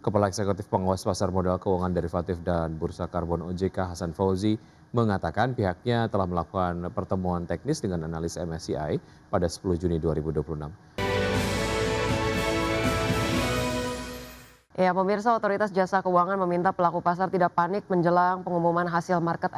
Kepala Eksekutif Pengawas Pasar Modal Keuangan Derivatif dan Bursa Karbon OJK Hasan Fauzi mengatakan pihaknya telah melakukan pertemuan teknis dengan analis MSCI pada 10 Juni 2026. Ya, pemirsa, Otoritas Jasa Keuangan meminta pelaku pasar tidak panik menjelang pengumuman hasil market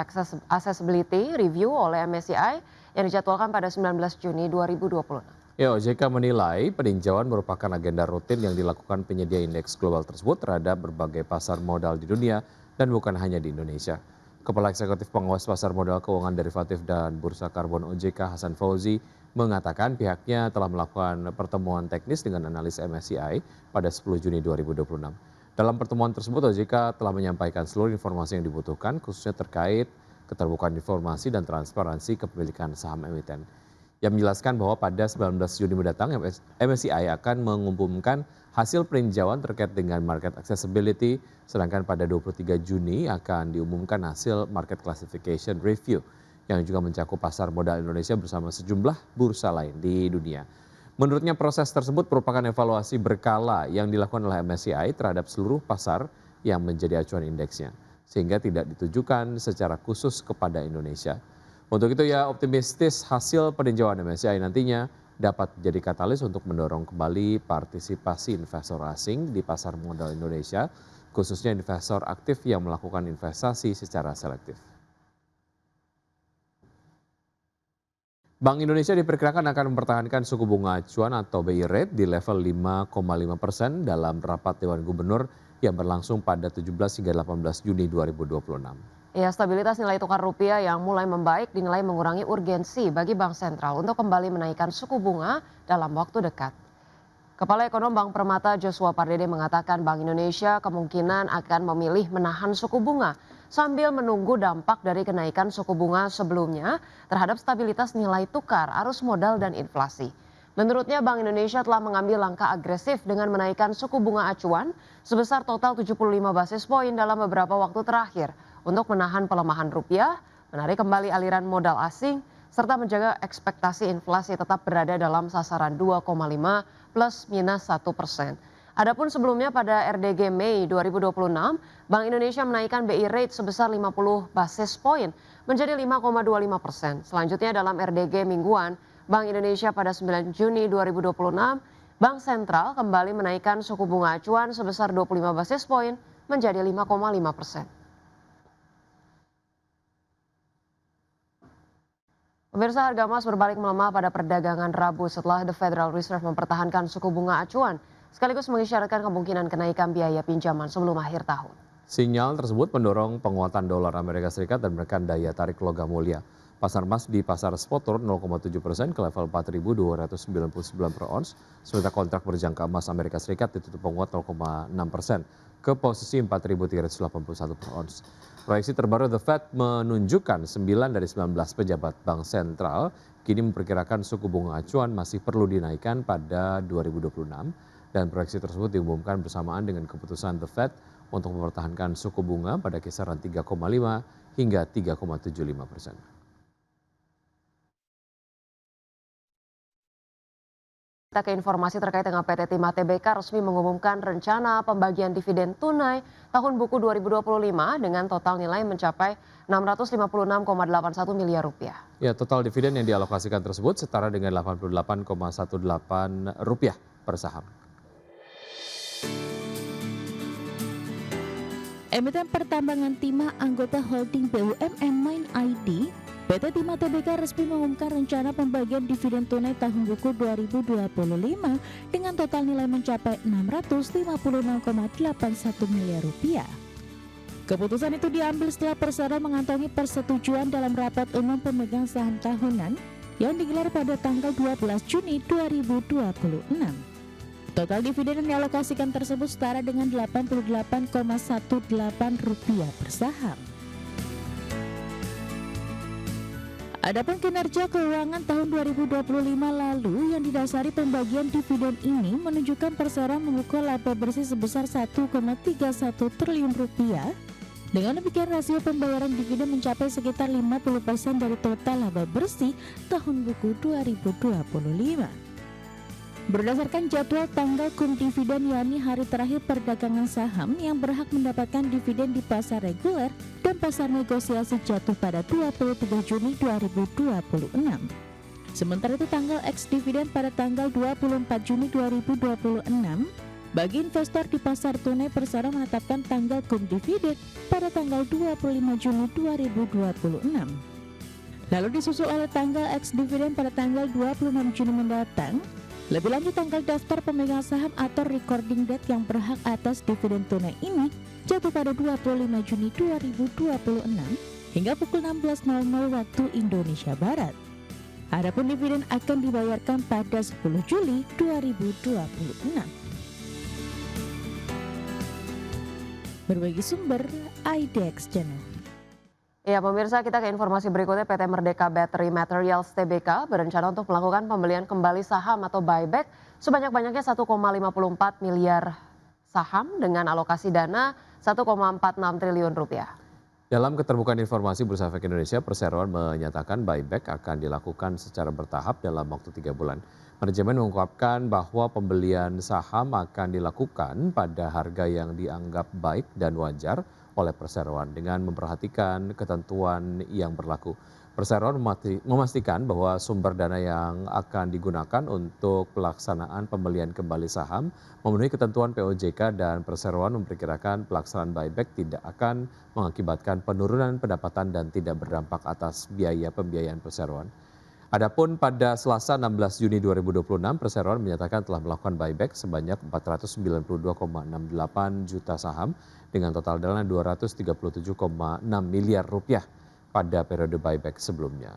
accessibility review oleh MSCI yang dijadwalkan pada 19 Juni 2026. Ya, OJK menilai peninjauan merupakan agenda rutin yang dilakukan penyedia indeks global tersebut terhadap berbagai pasar modal di dunia dan bukan hanya di Indonesia. Kepala Eksekutif Pengawas Pasar Modal Keuangan Derivatif dan Bursa Karbon OJK Hasan Fauzi mengatakan pihaknya telah melakukan pertemuan teknis dengan analis MSCI pada 10 Juni 2026. Dalam pertemuan tersebut OJK telah menyampaikan seluruh informasi yang dibutuhkan khususnya terkait keterbukaan informasi dan transparansi kepemilikan saham emiten. Yang menjelaskan bahwa pada 19 Juni mendatang MSCI akan mengumumkan hasil peninjauan terkait dengan market accessibility, sedangkan pada 23 Juni akan diumumkan hasil market classification review yang juga mencakup pasar modal Indonesia bersama sejumlah bursa lain di dunia. Menurutnya proses tersebut merupakan evaluasi berkala yang dilakukan oleh MSCI terhadap seluruh pasar yang menjadi acuan indeksnya, sehingga tidak ditujukan secara khusus kepada Indonesia. Untuk itu ia optimistis hasil peninjauan MSCI nantinya dapat menjadi katalis untuk mendorong kembali partisipasi investor asing di pasar modal Indonesia, khususnya investor aktif yang melakukan investasi secara selektif. Bank Indonesia diperkirakan akan mempertahankan suku bunga acuan atau BI rate di level 5,5% dalam rapat Dewan Gubernur yang berlangsung pada 17 hingga 18 Juni 2026. Ya, stabilitas nilai tukar rupiah yang mulai membaik dinilai mengurangi urgensi bagi Bank Sentral untuk kembali menaikkan suku bunga dalam waktu dekat. Kepala Ekonom Bank Permata Joshua Pardede mengatakan Bank Indonesia kemungkinan akan memilih menahan suku bunga sambil menunggu dampak dari kenaikan suku bunga sebelumnya terhadap stabilitas nilai tukar, arus modal dan inflasi. Menurutnya Bank Indonesia telah mengambil langkah agresif dengan menaikkan suku bunga acuan sebesar total 75 basis poin dalam beberapa waktu terakhir untuk menahan pelemahan rupiah, menarik kembali aliran modal asing, serta menjaga ekspektasi inflasi tetap berada dalam sasaran 2,5 plus minus 1%. Adapun sebelumnya pada RDG Mei 2026, Bank Indonesia menaikkan BI rate sebesar 50 basis poin menjadi 5,25%. Selanjutnya dalam RDG mingguan, Bank Indonesia pada 9 Juni 2026, Bank Sentral kembali menaikkan suku bunga acuan sebesar 25 basis poin menjadi 5,5%. Pemirsa, harga emas berbalik melemah pada perdagangan Rabu setelah The Federal Reserve mempertahankan suku bunga acuan sekaligus mengisyaratkan kemungkinan kenaikan biaya pinjaman sebelum akhir tahun. Sinyal tersebut mendorong penguatan dolar Amerika Serikat dan menekan daya tarik logam mulia. Pasar emas di pasar spot turun 0,7% ke level 4.299 per ons, sementara kontrak berjangka emas Amerika Serikat ditutup menguat 0,6% ke posisi 4.381 per ons. Proyeksi terbaru The Fed menunjukkan 9 dari 19 pejabat bank sentral kini memperkirakan suku bunga acuan masih perlu dinaikkan pada 2026 dan proyeksi tersebut diumumkan bersamaan dengan keputusan The Fed untuk mempertahankan suku bunga pada kisaran 3,5 hingga 3,75%. Kita ke informasi terkait dengan PT Timah Tbk resmi mengumumkan rencana pembagian dividen tunai tahun buku 2025 dengan total nilai mencapai 656,81 miliar rupiah. Ya, total dividen yang dialokasikan tersebut setara dengan 88,18 rupiah per saham. Emiten pertambangan timah anggota holding BUMN Mine ID, PT Timah Tbk resmi mengumumkan rencana pembagian dividen tunai tahun buku 2025 dengan total nilai mencapai 656,81 miliar rupiah. Keputusan itu diambil setelah Persero mengantongi persetujuan dalam rapat umum pemegang saham tahunan yang digelar pada tanggal 12 Juni 2026. Total dividen yang dialokasikan tersebut setara dengan Rp88,18 per saham. Adapun kinerja keuangan tahun 2025 lalu yang didasari pembagian dividen ini menunjukkan Persero membuka laba bersih sebesar Rp1,31 triliun. Dengan demikian rasio pembayaran dividen mencapai sekitar 50% dari total laba bersih tahun buku 2025. Berdasarkan jadwal tanggal kum dividen yakni hari terakhir perdagangan saham yang berhak mendapatkan dividen di pasar reguler dan pasar negosiasi jatuh pada 23 Juni 2026. Sementara itu tanggal ex-dividen pada tanggal 24 Juni 2026, bagi investor di pasar tunai persero menetapkan tanggal kum dividen pada tanggal 25 Juni 2026. Lalu disusul oleh tanggal ex-dividen pada tanggal 26 Juni mendatang. Lebih lanjut tanggal daftar pemegang saham atau recording date yang berhak atas dividen tunai ini jatuh pada 25 Juni 2026 hingga pukul 16.00 waktu Indonesia Barat. Adapun dividen akan dibayarkan pada 10 Juli 2026. Berbagi sumber IDX Channel. Ya pemirsa, kita ke informasi berikutnya. PT Merdeka Battery Materials Tbk berencana untuk melakukan pembelian kembali saham atau buyback sebanyak-banyaknya 1,54 miliar saham dengan alokasi dana 1,46 triliun rupiah. Dalam keterbukaan informasi Bursa Efek Indonesia, perseroan menyatakan buyback akan dilakukan secara bertahap dalam waktu 3 bulan. Manajemen mengungkapkan bahwa pembelian saham akan dilakukan pada harga yang dianggap baik dan wajar oleh perseroan dengan memperhatikan ketentuan yang berlaku. Perseroan memastikan bahwa sumber dana yang akan digunakan untuk pelaksanaan pembelian kembali saham memenuhi ketentuan POJK dan perseroan memperkirakan pelaksanaan buyback tidak akan mengakibatkan penurunan pendapatan dan tidak berdampak atas biaya pembiayaan perseroan. Adapun pada Selasa 16 Juni 2026, perseroan menyatakan telah melakukan buyback sebanyak 492,68 juta saham dengan total dana 237,6 miliar rupiah pada periode buyback sebelumnya.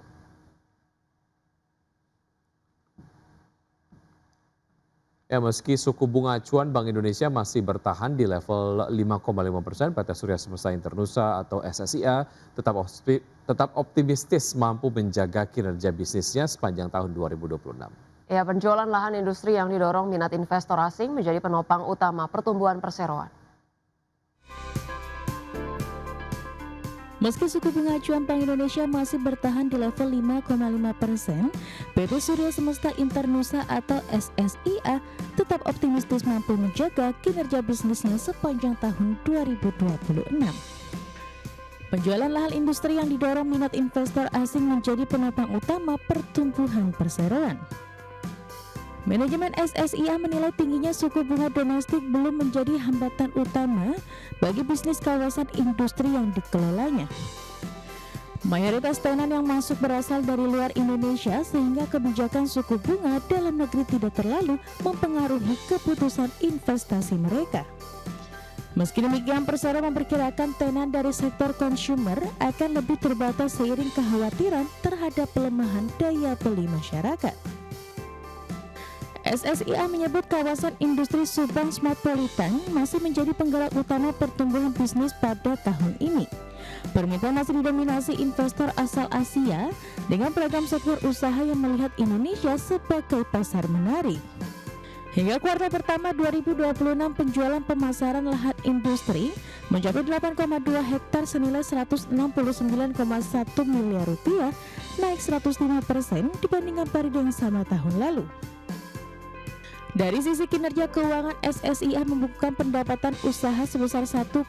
Ya, meski suku bunga acuan Bank Indonesia masih bertahan di level 5,5%, PT Surya Semesta Internusa atau SSIA tetap optimistis mampu menjaga kinerja bisnisnya sepanjang tahun 2026. Ya, penjualan lahan industri yang didorong minat investor asing menjadi penopang utama pertumbuhan perseroan. Meski suku bunga acuan Bank Indonesia masih bertahan di level 5,5%, PT Surya Semesta Internusa atau SSIA tetap optimistis mampu menjaga kinerja bisnisnya sepanjang tahun 2026. Penjualan lahan industri yang didorong minat investor asing menjadi penopang utama pertumbuhan perseroan. Manajemen SSIA menilai tingginya suku bunga domestik belum menjadi hambatan utama bagi bisnis kawasan industri yang dikelolanya. Mayoritas tenan yang masuk berasal dari luar Indonesia sehingga kebijakan suku bunga dalam negeri tidak terlalu mempengaruhi keputusan investasi mereka. Meski demikian, persero memperkirakan tenan dari sektor consumer akan lebih terbatas seiring kekhawatiran terhadap pelemahan daya beli masyarakat. SSIA menyebut kawasan industri Subang Smartpolitan masih menjadi penggerak utama pertumbuhan bisnis pada tahun ini. Permintaan masih didominasi investor asal Asia dengan beragam sektor usaha yang melihat Indonesia sebagai pasar menarik. Hingga kuartal pertama 2026, penjualan pemasaran lahan industri mencapai 8,2 hektar senilai 169,1 miliar rupiah, naik 105% dibandingkan periode yang sama tahun lalu. Dari sisi kinerja keuangan, SSIA membukukan pendapatan usaha sebesar 1,44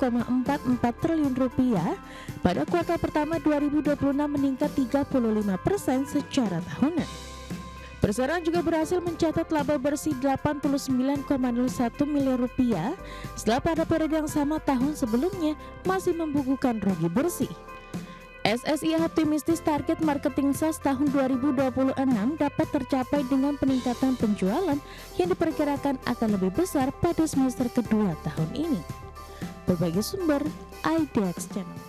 triliun rupiah pada kuartal pertama 2026, meningkat 35% secara tahunan. Perseroan juga berhasil mencatat laba bersih 89,01 miliar rupiah setelah pada periode yang sama tahun sebelumnya masih membukukan rugi bersih. SSIA optimistis target marketing sales tahun 2026 dapat tercapai dengan peningkatan penjualan yang diperkirakan akan lebih besar pada semester kedua tahun ini. Berbagai sumber IDX Channel.